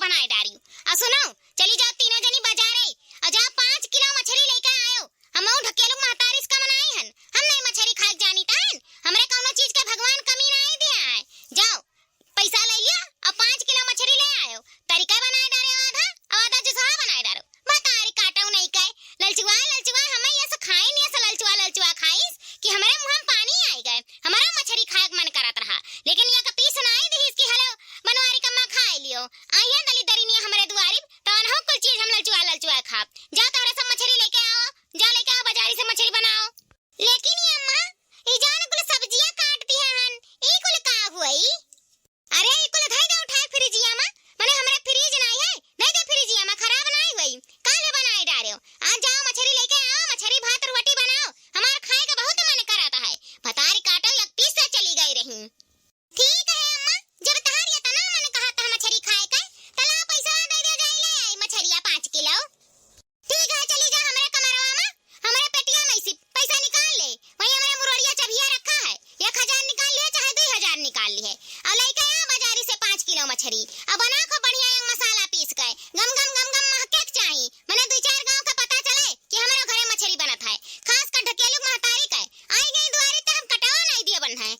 बनाए डारी और सुनो चली जाओ तीनों जनी बाजारे और जाओ 5 किलो मछली लेके आयो। हम ढकेलू महतारी इसका मनाई हन, हम नहीं मछली खाए जानी तान, हमरे कौनो चीज के भगवान कमी नहीं दिया है। जाओ पैसा ले लिया और 5 किलो मछली ले आयो। तरीका बनाए डारे आधा आधा जुसा बनाए डारो महतारी काटो नहीं कहे ललचुआ हमें ये सब खाए नहीं ऐसा ललचुआ खाइस कि हमारे मुंह में पानी आई गए। हमारा मछली खाए मन करत रहा लेकिन ये कपी सुनाई दी इसकी हलो मनवारी कम्मा खाए लियो आइए दली दरीनिया हमारे दुआरी तवन हो कुछ चीज हम ललचुआ खा जा तोरे सब मछली लेके आओ, जा लेके आओ बाजारी से मछली बनाओ। लेकिन ये अम्मा ई जान कुल सब्जियां काटती हन ई कुल का हुई? अरे ई कुल धई दे उठाए फ्रिजिया में माने हमरे फ्रिज नहीं है, नहीं दे फ्रिजिया में खराब नहीं हुई काले बनाए डारियो। आज जाओ मछली लेके आओ, मछली भात रोटी बनाओ, हमार खाए का बहुत मन करता है। भतारी काटो एक पीस से चली गई रही। ठीक है अम्मा, जब तहार ये तना मन कहा था मछली खाए का तला पैसा दे दे जाई ले आई मछलिया 5 किलो। ठीक है चली जा हमरे कमरवा में, हमरे पेटिया में से पैसा निकाल ले, वही हमरे मुररिया चबिया रखा है 1000 निकाल ले चाहे 2000 निकाल ली है और लेके आ बाजारी से 5 किलो मछली अब बना को बढ़िया एक मसाला पीस के गम महके चाहिए मने 2-4 गांव का पता चले कि हमारे घरे मछली बनत है। खास कर ढकेलू महतारी के आई गई दुआरी ते हम कटावा नहीं दिए बन है।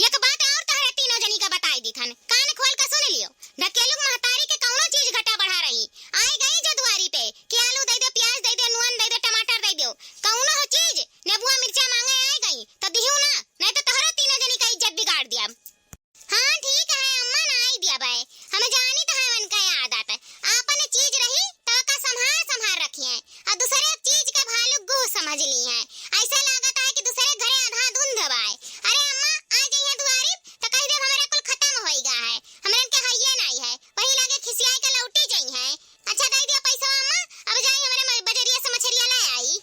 एक बात और तहरे तीनों जनी का बताई दिखन कान खोल के सुन लियो। ढकेलू महतारी के कौनो चीज घटा बढ़ा रही आई गई जो दुआरी पे कि आलू दे दे, प्याज दे दे, नून दे दे, टमाटर दे दो, कौनो चीज नेबुआ मिर्चा मांगे आई गई तो दिहू ना, नहीं तो तहरा तीनों जनी का इज्जत बिगाड़ दिया। हाँ ठीक है अम्मा ना आई दिया भाई, हमें जानी तो है मन का आदत है आपने चीज रही तो का संभार रखी है और दूसरे चीज के भालू गु समझ ली है। ऐसा लागत है कि दूसरे घरे आधा धुंध दबाए। अरे अम्मा आ जाइए दुआरी तो कह दे हमारा कुल खत्म होई गया है, हमरे के हइये नहीं है, वही लागे खिसियाई के लौटी जाई है। अच्छा दे दिया पैसा अम्मा, अब जाई हमारे बजरिया से मछलिया ले आई।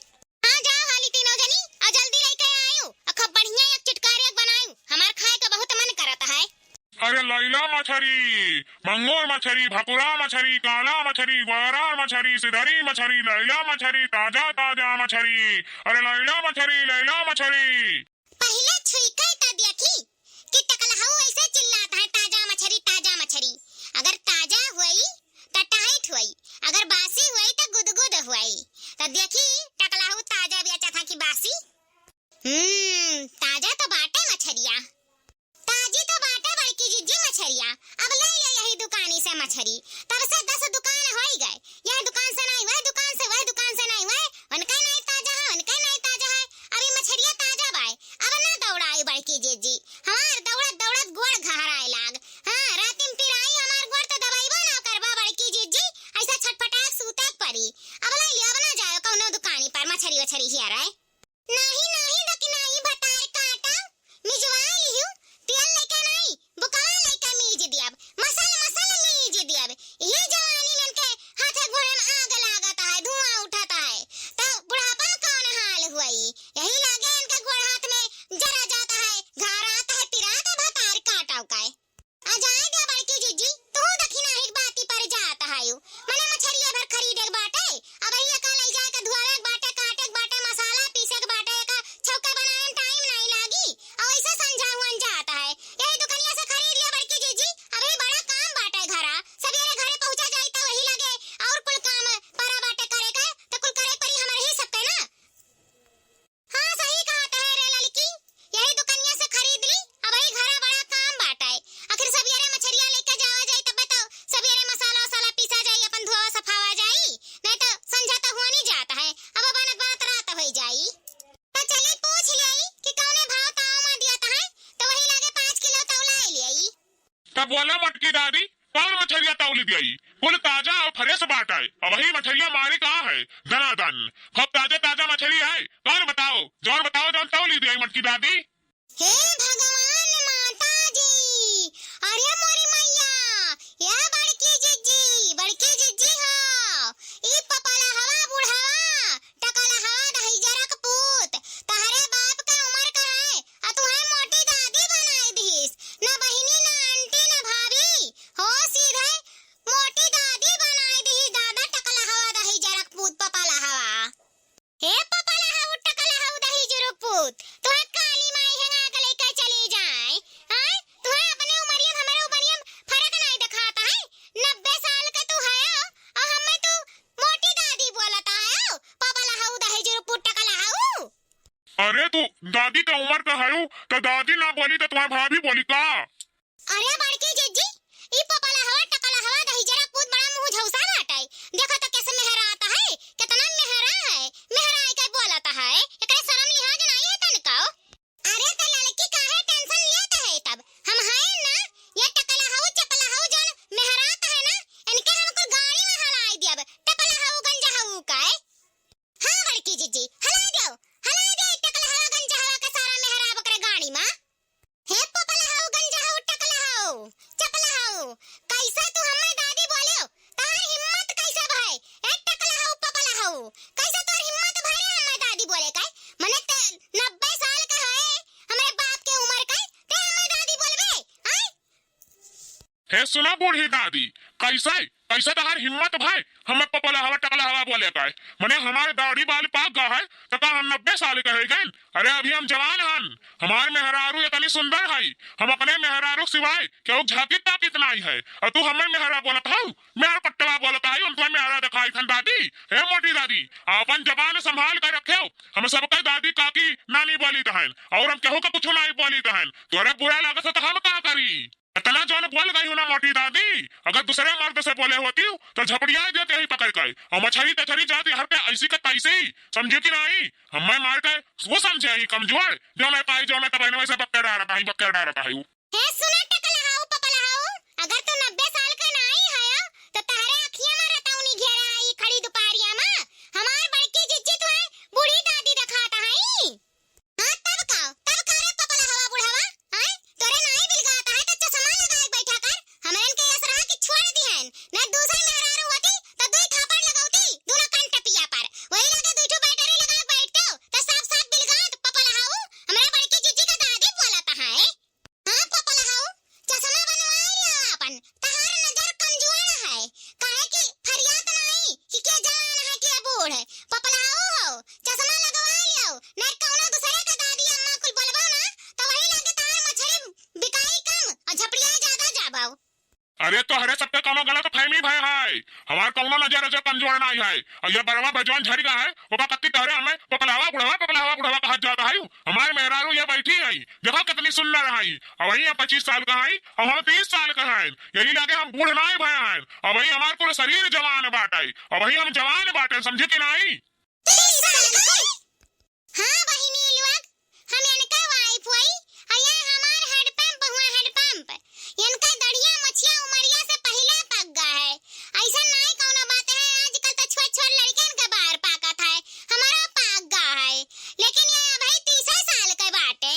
हां जाओ हाली तीनों जनी और जल्दी लेके आयो और खूब बढ़िया एक चटकारे बनाऊ, हमार खाए का बहुत मन करता है। अरे लैला मछली, मंगोर मछली, भकुरा मछली, काला मछली, ग्वारा मछली, सिधरी मछली, लैला मछली, ताजा मछली, अरे लैला मछली। पहले छुईके तो देखी कि टकलहाऊ ऐसे चिल्लाता है ताजा मछली। अगर ताजा हुई तो टाइट हुई, अगर बासी हुई तो गुदगुद हुई। तो देखी टकलहाऊ ताजा बेचा था कि बासी? ताजा तो बाटे मछलिया, ताजी तो बाटे बड़की जिज्जी मछलिया। अब ले ले यही दुकानी से मछली, तब से 10 दुकान हो ही गए, यह दुकान से नहीं वह दुकान से, वह दुकान से नहीं वह, उनका नहीं ताजा है। अभी मछलिया ताजा बाय अब ना दौड़ाई बड़की जिज्जी, हमार दौड़त गोड़ घहराए लाग। हां रातिम पिराई हमार गोड़ तो दबाईबो ना करबा बड़की जिज्जी, ऐसा छटपटाक सूते पड़ी। अब ले ले, अब ना जाओ कौनो दुकानी पर मछली हिया रहे। नहीं दकी नहीं भतार काटा मिजवा लिहु, तेल लेके नहीं बुकावा लेके मीज दियब, मसाला मीज दियब। ये जवानी मन के हाथे घोड़े में आग लागता है, धुआं उठाता है तो बुढ़ापा कौन हाल हुई? यही लागे इनके गोड़ हाथ में जरा जाता है, घाराता है, तिराता भतार काटाव काय। आ जाए दे बड़की जिज्जी तू दखी नहीं बाती पर जाता है यू मने मछलिया भर खरीदे बाटे, अब ये का ले जाए के धुआवे बाटे, काटे बाटे, मसाला पीसे के बाटे, का छौका बनाए टाइम नहीं लागी और ऐसा समझावन जाता है। यही दुकानिया से खरीद लिया बड़की जिज्जी, अभी बड़ा काम बाटे घरा, सवेरे घरे पहुंचा जाई तो वही लगे और कुल काम पारा बाटे करे के तो कुल करे परी हमर ही सबके ना। हां सही कहा है रे लड़की, यही दुकानिया से खरीद ली, अब वही घरा बड़ा काम बाटे। आखिर सवेरे मछलिया लेके जावा जाई तब बताओ, सवेरे मसाला पीसा जाई, अपन धोवा सफावा जाई, नहीं तो संझा तो हुआ नहीं जाता है, अब बनत रात हो जाई। तो चली पूछ लई कि कौने भाव ताव में दिया है तो वही लागे 5 किलो तौला लियाई। तब बोला मटकी दादी कौन मछलिया तौली दियाई? कुल ताजा और फ्रेश बाटा है और वही मछलिया मारी कहाँ है? दनादन खूब ताजा मछली है, कौन बताओ जौन तौली दियाई मटकी दादी। हे भगवान माताजी, अरे मोरी मैया, ये बड़की जिज्जी हो, ई पपला हवा बुढ़ावा, टकला हवा दही जरक पूत, तहरे बाप का उम्र का है और तुम्हें मोटी दादी बनाई दीस, ना बहिनी ना आंटी ना भाभी, हो सीधे मोटी दादी बनाई दी दादा। टकला हवा दही जरक पूत पपला हवा, हे पपला हवा टकला हवा दही जरक पूत, तुम्हें काली माई है ना लेके चली जाए। हां तुम्हें अपने उमरियम हमारे उमरियम फर्क नहीं दिखाता है, अरे तू दादी के उम्र का है तो दादी ना बोली तो तुम्हारी भाभी बोली का? अरे बड़की जीजी ई पपला हवा टकला हवा दही जरा कूद बड़ा मुंह झौसा बाटाई देखो तो कैसे मेहरा आता है कितना मेहरा है मेहरा आई के बोलता है एकरे शर्म लिहाज नहीं है तनका। अरे तो लड़की काहे टेंशन लेत है तब हम है ना ये टकला हवा चकला हवा जन मेहरात है ना इनके हम कुल गाड़ी में हलाई दियब टकला हवा गंजा हवा काए। हां बड़की जीजी हला दे टकला हवा गंजा हवा के सारा मेहरा बकरे गाड़ी में हे पपला हवा गंजा हवा टकला हवा चकला हवा कैसा तू हमें दादी बोलियो तार हिम्मत कैसा भाई ए टकला हवा पपला हवा कैसा तोर हिम्मत भाई हमें दादी बोले का मने 90 साल का है हमारे बाप के उम्र का ते हमें दादी बोलबे आय। हे सुना बूढ़ी दादी कैसे कैसे तहार हिम्मत भाई हमें पपला हवा टकला हवा बोले का मने हमारे दाढ़ी बाल पाक गा है तो का हम 90 साल के है गन। अरे अभी हम जवान हन हमारे मेहरारू इतनी सुंदर है हम अपने मेहरारू सिवाय क्यों झाकी ताकित नहीं है और तू हमें मेहरा बोलत हूं मेहर पट्टवा बोलत है उनको मेहरा दिखाई थन दादी। हे मोटी दादी अपन जबान संभाल कर रखो हम सबके दादी काकी नानी बोली तहन और हम केहू का कुछ नहीं बोली तहन तोरे बुरा लागत तो हम का करी इतना जोन बोल गई हूं ना मोटी दादी अगर दूसरे मर्द से बोले होती तो झपड़िया देते ही पकड़ कर और मछली तछली जाती हर पे ऐसी का तैसे ही समझे कि नहीं हमें मार के वो समझे ही कमजोर जो मैं पाई जो मैं तब वैसे बक्के डाल रहा है। हे सुना टकला हाउ पपला हाउ अगर तू 90 साल का नहीं है तो तारे अखियां में रताउनी घेरा आई खड़ी दुपारिया में हमार बड़की जिज्जी तो है बूढ़ी दादी दिखाता है। हां तब का रे पपला हवा बुढ़ावा हैं तोरे नहीं बिलगाता है तो चश्मा लगाए बैठा कर हमरन के असरा की छोड़ दिहन ना दूसरे मेहरारू होती तो दुई थापड़ लगाउती दोनों कान टपिया पर वही लगे दुईठो बैटरी लगा बैठतो तो साफ बिलगात पपला हाउ हमारे बड़की जिज्जी का दादी बोलता है। हां पपला हाउ चश्मा बनवाई लिया अपन तहार नजर कमजोर है काहे कि फरियाद नहीं कि क्या जवान है कि बूढ़ है पपला हाउ चश्मा लगवा लियो नहीं कौनो दूसरे का दादी अम्मा कुल बोलबो ना तो वही लगे तार मछली बिकाई कम और झपड़िया ज्यादा जाबाओ। अरे तो हरे सबके कोनो गलत फहमी भय है हमार कोनो नजर से कमजोर नहीं है और ये बड़वा बजवान झड़ी का है वो का कत्ती तहरे हमें पपलावा बुढ़वा कहा जाता है हमारे मेहरारू ये बैठी है देखो कितनी सुंदर है और वही 25 साल का है और हम 30 साल का है यही लगे हम बूढ़ नहीं भय हैं और वही हमारे पूरा शरीर जवान बाटे और वही हम जवान बाटे समझे कि नहीं। 30 साल का हां बहिनी लोग हम इनका वाइफ हुई ये हमार हेड पंप हुआ हेड पंप इनका दड़िया मछिया उमरिया से पहले पक गया है ऐसा नहीं कोनो बात है आजकल तो छोट लड़कियन के बाहर पाकत है हमारा पाक गया है लेकिन ये भाई 30 साल के बाटे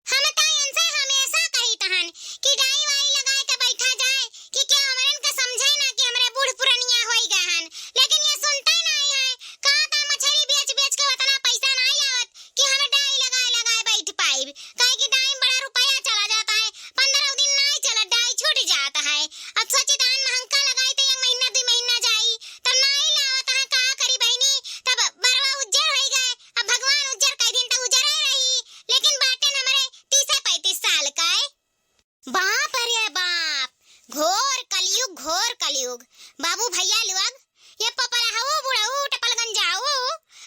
हम तो इनसे हमेशा कही तहन कि डाई वाई लगाए के बैठा जाए कि क्या हमरन के समझे ना कि हमरे बूढ़ पुरनिया होई गहन लेकिन ये सुनते नहीं है कहां का मछली बेच के उतना पैसा नहीं आवत कि हम डाई लगाए बैठ पाई काहे कि डाई में बड़ा रुपया चला जाता है 15 दिन नहीं चला डाई छूट जाता है अब सोची दान महंगा लगाई तो 1 महीना 2 महीना जाई तब नहीं लावत है का करी बहनी तब बरवा उज्जर हो गए अब भगवान उज्जर कई दिन तक उज्जर रही लेकिन बाटे न हमरे 30-35 साल का है। बाप रे बाप घोर कलयुग बाबू भैया लोग ये पपला हो बुढ़ऊ टपल गंजाओ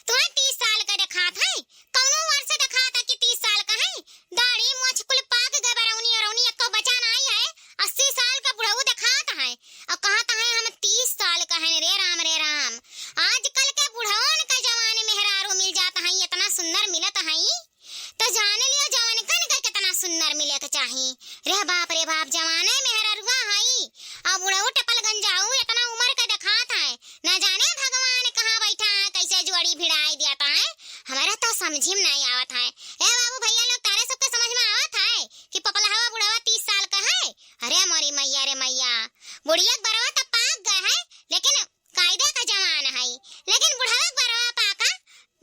तुम्हें 30 साल का दिखात है कौनो वर्ष दिखाता कि 30 साल का है दाढ़ी मोछ कुल पाक गए बरौनी एको बचा नहीं है 80 साल का बुढ़ऊ दिखाता है और कहता है हम 30 साल का है रे राम आजकल के बुढ़वन के जवान मेहरारू मिल जाता है इतना सुंदर मिलत है तो जाने लियो जवान कन के कितना सुंदर मिले के चाहिए रे बाप जवाने मेहरारूआ है और बुढ़ऊ टपल गंजाऊ इतना उम्र का दिखाता है न जाने भगवान कहाँ बैठा है कैसे जोड़ी भिड़ाई देता है हमारा तो समझ में नहीं आवत है। ए बाबू भैया लोग तारे सबके समझ में आवत है कि पपलहवा बुढ़वा 30 साल का है अरे मोरी मैया रे मैया बुढ़िया बरवा तो पाक गए है लेकिन कायदे का जवान है लेकिन बुढ़वा बरवा पाका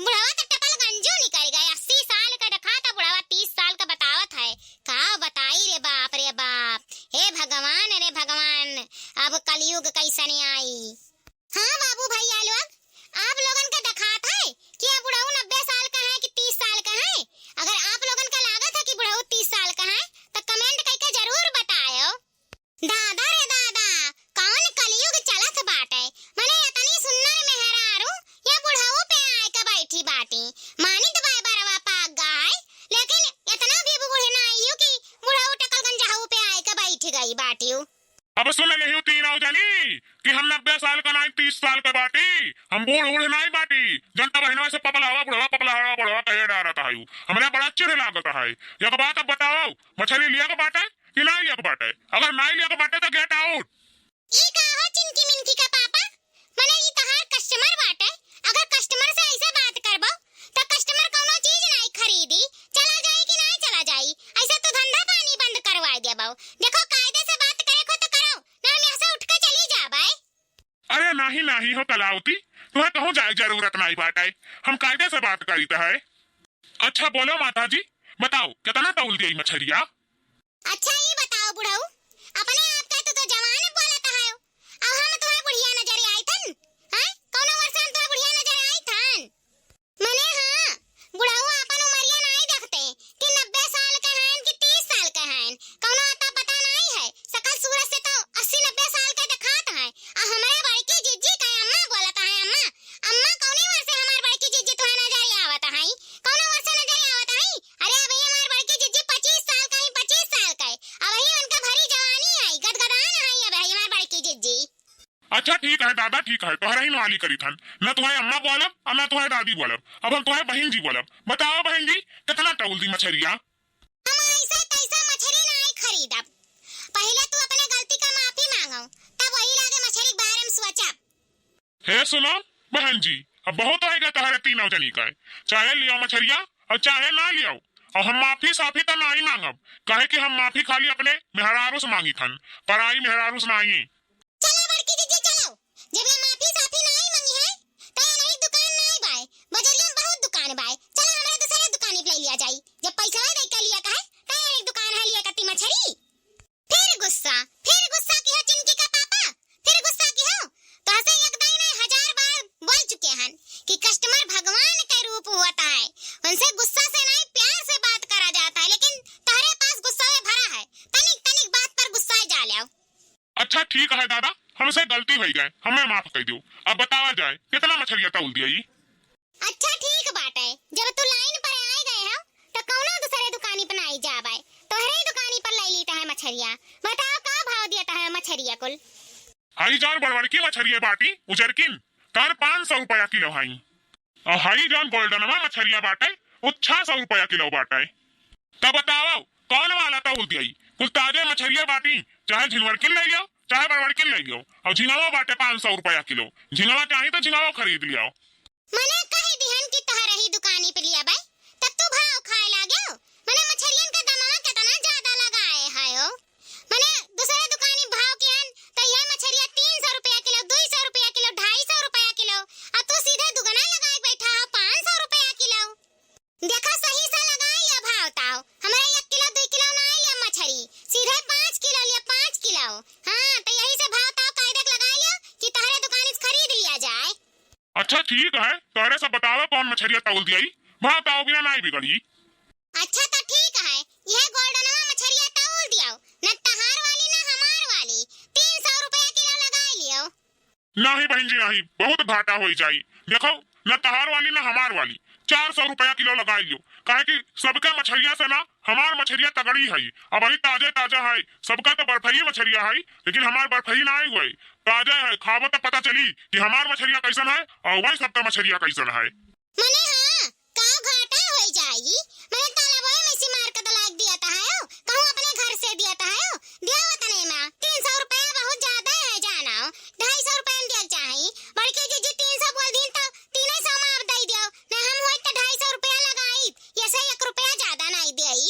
बुढ़वा तो टपल गंजू निकल गए 80 साल का दिखाता बुढ़वा 30 साल का बतावत है का बताई रे बाप हे भगवान अब कलयुग कैसे नहीं आई। हाँ बाबू भैया लोग आप लोगन का दिखात है कि ये बुढ़ऊ 90 साल का है कि 30 साल का है अगर आप लोगन का लागत है कि बुढ़ऊ 30 साल का है तो कमेंट करके जरूर बताओ। दादा रे दादा कौन कलयुग चलत बाटे मने इतनी सुंदर मेहरारू ये बुढ़ऊ पे आए के बैठी बाटी मानित बाय बरवा पाग 90 साल का नहीं 30 साल का बाटी, हम बूढ़ बूढ़ नहीं बाटी। जनता बहनवा से पपलावा बुढ़वा कहे डालता है। हमरा बड़ा चिढ़ लागता है। एक बात अब बताओ, मछली लिया के बाटे कि नहीं लिया के बाटे? अगर नहीं लिया के बाटे तो गेट आउट। ई का हो चिंकी मिनकी का पापा, मने ई तहार कस्टमर बाटे। अगर कस्टमर से ऐसे बात करबो तो कस्टमर कोनो चीज नहीं खरीदी, चला जाई कि नहीं चला जाई। ऐसे तो धंधा पानी बंद करवा देबो। देखो कायदे से बात करे को तो करो, ना हम यहाँ से उठ के चली जाबे। अरे नहीं नहीं हो कलावती, तुम्हें कहूँ जाए जरूरत नहीं बाटे, हम कायदे से बात करते है। अच्छा बोलो माता जी, बताओ कितना तौल दी मछलिया? अच्छा ये बताओ बुढ़ऊ, अपने आप का तो जवान बोलत है। अब हम तुम्हें बुढ़िया नजर आई थन? हैं? कौनो वर्ष हम तुम्हें बुढ़िया नजर आई थन? मने हाँ, बुढ़ऊ अपन उमरिया नहीं देखते कि 90 साल के हैं कि 30 साल के हैं। कौनो आता पता नहीं है। सकल सूरत से तो 80-90 साल के दिखात है। आ हमारे बड़की जिज्जी का अम्मा बोलता है। अम्मा अम्मा कौने वर्ष से हमारे बड़की जिज्जी तुम्हें नजर आवत है? कौनो वर्ष नजर आवत है? अरे भैया हमारे बड़की जिज्जी 25 साल का ही 25 साल का है। अब ही उनका भरी जवानी आई, गदगदान आई अब हमारे बड़की जिज्जी। अच्छा ठीक है दादा, ठीक है, तोहरा ही नवाली करी थन। न तुम्हारी अम्मा बोलब और न तुम्हारी दादी बोलब, अब हम तुम्हारी बहन जी बोलब। बताओ बहन जी कितना तौल दी मछलिया? हम ऐसा तैसा मछली नहीं खरीदब। पहले तू अपने गलती का माफी मांगो, तब वही लागे मछली के बारे में सोचब। हे सुनो बहन जी, अब बहुत होएगा तुम्हारे तीनों जनी का, चाहे लियो मछलिया और चाहे ना लियो। और हम माफी साफी तो नहीं मांगब, कहे कि हम माफी खाली अपने मेहरारू से मांगी थन, पराई मेहरारू से नहीं। चलो बड़की जीजी चलो, जब ये माफी साफी नहीं मांगी है तो ये नई दुकान नहीं बाय, बजरिया में बहुत दुकान बाय। चलो हमारे दूसरे दुकान पे ले लिया जाई। जब पैसा दे के लिया का है तो एक दुकान है लिया कत्ती मछली। फिर गुस्सा की है चिंकी का पापा, फिर गुस्सा की हो। तो ऐसे एक दाई ने 1000 बार बोल चुके हैं कि कस्टमर भगवान के रूप होता है, उनसे गुस्सा से नहीं प्यार से बात करा जाता है। लेकिन तुम्हारे पास गुस्सा में भरा है, तनिक तनिक बात पर गुस्सा जा ले। अच्छा ठीक है दादा, हमसे गलती हुई गए, हमें माफ कर दो। अब बतावा जाए कितना मछलिया तौल दिया? अच्छा ठीक बात है, जब तू लाइन पर आ गए हो तो कौनो दूसरे दुकानी पर नहीं जाबे, तोहरे दुकानी पर ले लीता है मछलिया। बताओ का भाव देता है मछलिया कुल? हाई जान बड़बड़ की मछलिया बाटी उजरकिन तार 500 रुपया किलो हाई, और हाई जान गोल्डनवा मछलिया बाटे वो 600 रुपया किलो बाटे। तब बताओ कौन वाला तौल दिया? कुल ताजे मछलिया बाटी, चाहे झिंगवर किल ले लियो चाहे बड़बड़ किल ले लियो, और झिंगावा बाटे 500 रुपया किलो। झिंगावा चाहिए तो झिंगावा खरीद लियो। मने कहे दिहन की तोहरा ही दुकानी पे लिया बे, तब तू भाव खाए लागो। मने मछलियन का दामवा कितना ज्यादा लगाए है हो। मने दूसरे दुकानी भाव के हन तो ये मछलिया 300 रुपया किलो, 200 रुपया किलो, 250 रुपया किलो, और तू सीधे दुगना लगाए बैठा हो 500 रुपया किलो। देखो सही से लगा लिया भाव ताओ, हमारे 1 किलो 2 किलो ना लिया मछली, सीधे 5 किलो लिया 5 किलो। हाँ तो यही से भाव ताओ कायदे लगा लियो कि तोहरे दुकानी से खरीद लिया जाए। अच्छा ठीक है, तोहरे सब बताओ कौन मछलिया तौल दिया? भाव ताओ बिना नहीं बिगड़ी। अच्छा तो ठीक है, यह गोल्डनवा मछलिया तौल दियो, न तहार वाली न हमार वाली, 300 रुपया किलो लगा लियो। नहीं बहन जी नहीं, बहुत घाटा हो जाई। देखो न तहार वाली न हमार वाली, 400 रुपया किलो लगा लियो। काहे कि सबके मछलिया से ना हमार मछलिया तगड़ी है, अब वही ताजे ताजा है। सबका तो बर्फी मछलिया है, लेकिन हमार बर्फी ना हुए ताजा है। खाबो तो पता चली कि हमार मछलिया कैसन है और वही सबका मछलिया कैसन है। मने हाँ, का घाटा हो जाई। मैंने तालाबों में इसी मार के तलाक दिया था है, कहूँ अपने घर से दिया था है, दिया वतने में 300 रुपया बहुत ज्यादा है जाना, 250 रुपया में दिया चाहिए। बड़के जी 300 बोल दी तो 300 में आप दे दियो, न हम होई तो 250 रुपया लगाई, ये से 1 रुपया ज्यादा नहीं देई।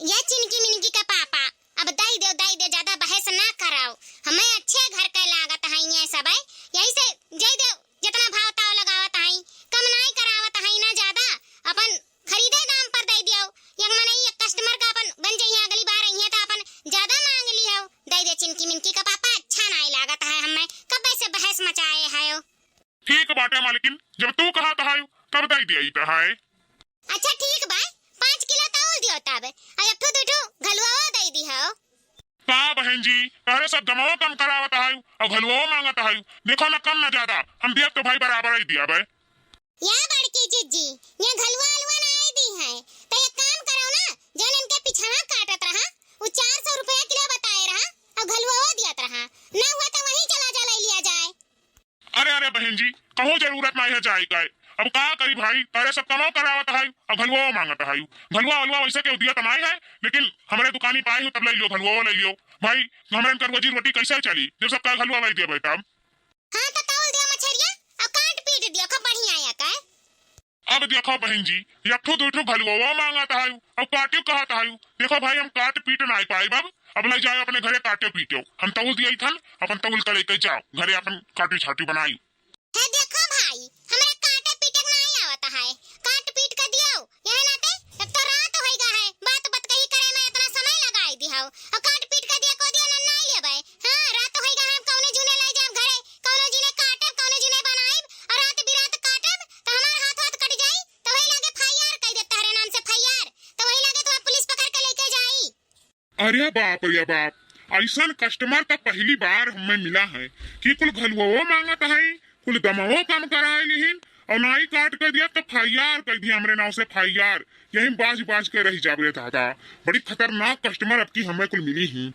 ये चिनकी मिनकी का पापा, अब दे दो ज्यादा बहस ना कराओ। हमें अच्छे घर के लागत है ये सब है, यही से दे दो जितना भाव ताव लगावत है, कम नहीं करावत है ना ज्यादा, अपन खरीदे दाम पर दे दियो। एक माने एक कस्टमर का अपन बन जाइए, अगली बार आइए तो अपन ज्यादा मांग लियो। दे दे चिनकी मिनकी का पापा, अच्छा नहीं लागत है हमें, कब ऐसे बहस मचाए है। ठीक बाटे मालिकिन, जब तू कहा था तब दे दिया है। अच्छा ठीक बा, 5 किलो तौल दियो तब, और एक ठो घलुआ दे दी हो। का बहन जी तारे सब दमाओ कम करावत है और घलुओ मांगत है। देखो ना कम ना ज्यादा, हम दिया तो भाई बराबर ही दिया बे। या बड़की जीजी, ये घलुआ अलुआ नहीं दी है, तो एक काम करो ना, जन इनके पिछवा काटत रहा, वो 400 रुपया किलो बताए रहा और घलुआ दियत रहा, ना हुआ तो वही चला जा ले लिया जाए। रे बहन जी, कहूँ जरूरत नहीं है जाए का। अब का करी भाई, तारे सब कमाओ करावत है और घलुआ मांगत है। घलुआ वलुआ वैसे के दिया तमाई है, लेकिन हमारे दुकानी पाए हो तब ले लो, घलुआ ले लियो भाई। हमारे इनकर रोजी रोटी कैसे चली जब सबका घलुआ वही दिया बेटा। हां तो तौल दिया मछरिया और काट पीट दिया, खूब बढ़िया आया का। अब देखो बहन जी, यठो दूठो घलुआ मांगत है और काटियो कहत है। देखो भाई, हम काट पीट नहीं पाए अब ले जाओ अपने घरे काटे पीटो। हम तौल दिया था, अपन तौल कर लेके जाओ घरे, अपन काटी छाटी बनाई। है देखो भाई, हमरा काटे पीटे नहीं आवता है, काट पीट के दियो यह नाते। अब तो रात होइगा है, बात बत कही करे में इतना समय लगाई दिहाओ और काट पीट के दिया को दिया नहीं लेबे। हां रात होइगा, हम कौने जुने ले जाब घरे, कौने जुने काटे, कौने जुने बनाइब और रात बिरात काटब तो हमार हाथ हाथ कट जाई तो वही लागे फायर कह दे तारे नाम से फायर, तो वही लागे तो पुलिस पकड़ के लेके जाई। अरे बाप, ऐसा कस्टमर तो पहली बार हमें मिला है कि कुल घलुआ मांगत है, कुल दमाओ कम कराए लिहिन और नाई काट कर दिया तो फायर कर दिया हमरे नाव से फायर। यही बाज बाज के रह जाबे दादा, बड़ी खतरनाक कस्टमर अब की हमें कुल मिली ही।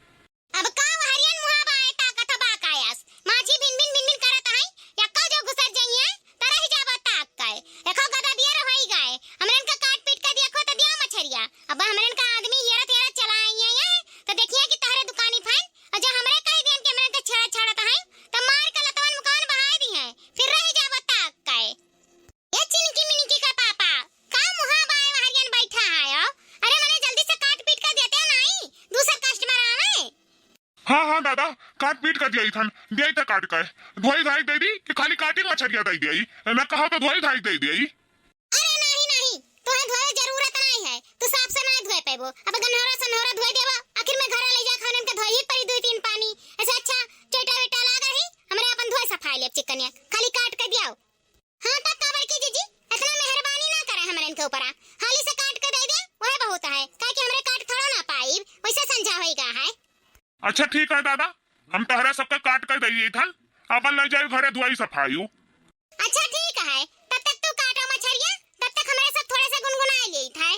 अब का हरियन मुहा बाए ताकत बा कायस माझी बिन बिन करत है या का जो घुसर जाइए तरह ही जाबा ताक काय एको गदा दिया रही गए। हमरन का काट पीट के देखो तो दिया मछरिया। अब हमरन का आदमी येरा तेरा चलाइए तो देखिए कि तारे दुकानी फाइन और जो हमरे कह देन के हमरन का छड़ा छड़त है तो मार के लतवन मुकान बहाई दी है, फिर रह जाबा ताक काय। ये चिनकी मिनकी का पापा का मुहा बाए हरियन बैठा है। अरे मने जल्दी से काट पीट के देते नहीं दूसरा कस्टमर आवे। हाँ दादा, काट पीट कर दिया था, दिया था काट कर, धोई धाई दे दी कि खाली काटी मछरिया दे दी, मैं कहा तो धोई धाई दे दी। अरे नहीं तोहे धोए जरूरत नहीं है, तू साफ से नहीं धोए पेबो। अब गनहरा सनहरा धोए देबा, आखिर में घर ले जा खानन के धोई पड़ी 2-3 पानी। ऐसा अच्छा चेटा वेटा लाग रही हमरे अपन धोए सफाई लेब चिकनिया खाली काट के दियाओ। हां तब काबर की जीजी इतना मेहरबानी ना करे हमरे इनके ऊपर, हाली से काट के दे दे वह बहुत है, काहे कि हमरे काट थोड़ा ना पाई वैसे समझा होईगा है। अच्छा ठीक है दादा, हम तहरा सबका काट कर दिए था, अपन ले जाए घरे धोई सफाई। अच्छा ठीक है, तब तक तू काटो मछरिया, तब तक हमारे सब थोड़े से गुनगुनाए ले था।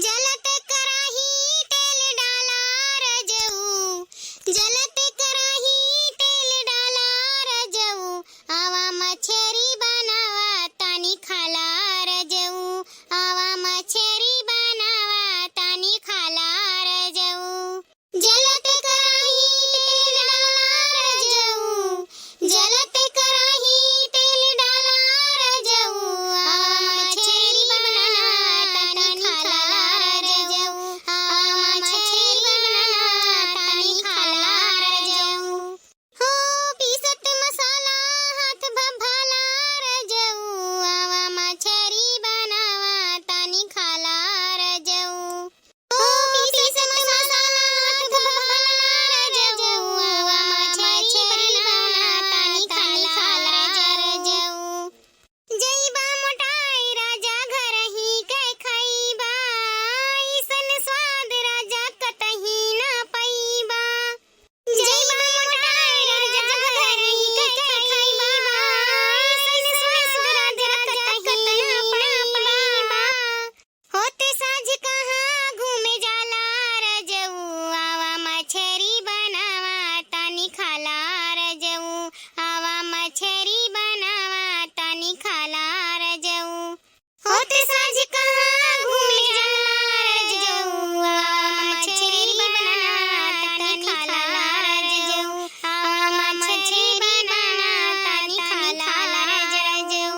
जलत कराही तेल डाला रजऊ, जलत कराही तेल डाला रजऊ, आवा मछरी बनावा तानी खाला रजऊ, आवा मछरी बनावा तानी खाला रजऊ। जलत कराही तेल डाला रजऊ, जलत कराही तेल डाला रजऊ, आवा मछरी बनावा तानी खाला रजऊ, आवा मछरी बनावा तानी खाला रजऊ। हो पीसत मसाला हाथ भभाला रजऊ, आवा मछरी बनावा तानी खाला रजऊ। हो पीसत मसाला हाथ भभाला रजऊ, आवा मछरी बनावा तानी खाला रजऊ। जईबा मोटाई राजा घर ही के खईबा, ईसन स्वाद राजा कतही ना पईबा। जईबा मोटाई राजा घर ही के खईबा, ईसन स्वाद राजा कतही ना पईबा। होते साँझ कहाँ घूमे जाला रजऊ, आवा मछरी बनावा तानी खाला रजऊ, आवा मछरी बनावा तानी खाला रजऊ। होते साँझ कहाँ घूमे जाला रजऊ, आवा मछरी बनावा तानी खाला रजऊ, आवा मछरी बनावा तानी खाला रजऊ।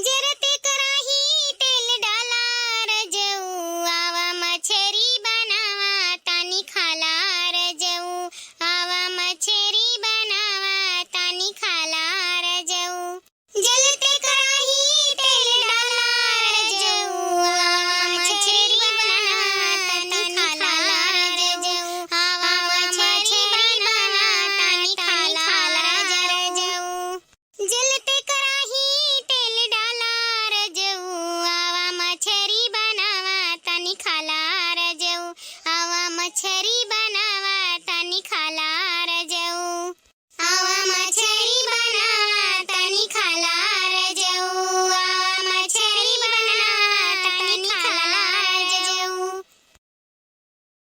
जरते कराही तेल डाला रजऊ, आवा मछरी बनावा तानी खाला रजऊ, आवा मछरी बनावा तानी खाला रजऊ। जलते कराही तेल डाला रजऊ, आवा मछरी बनावा तानी खाला रजऊ, आवा मछरी बनावा तानी खाला रजऊ। जलते कराही तेल डाला रजऊ, आवा मछरी बनावा तानी खाला रजऊ, आवा मछरी बनावा तानी खाला रजऊ, आवा मछरी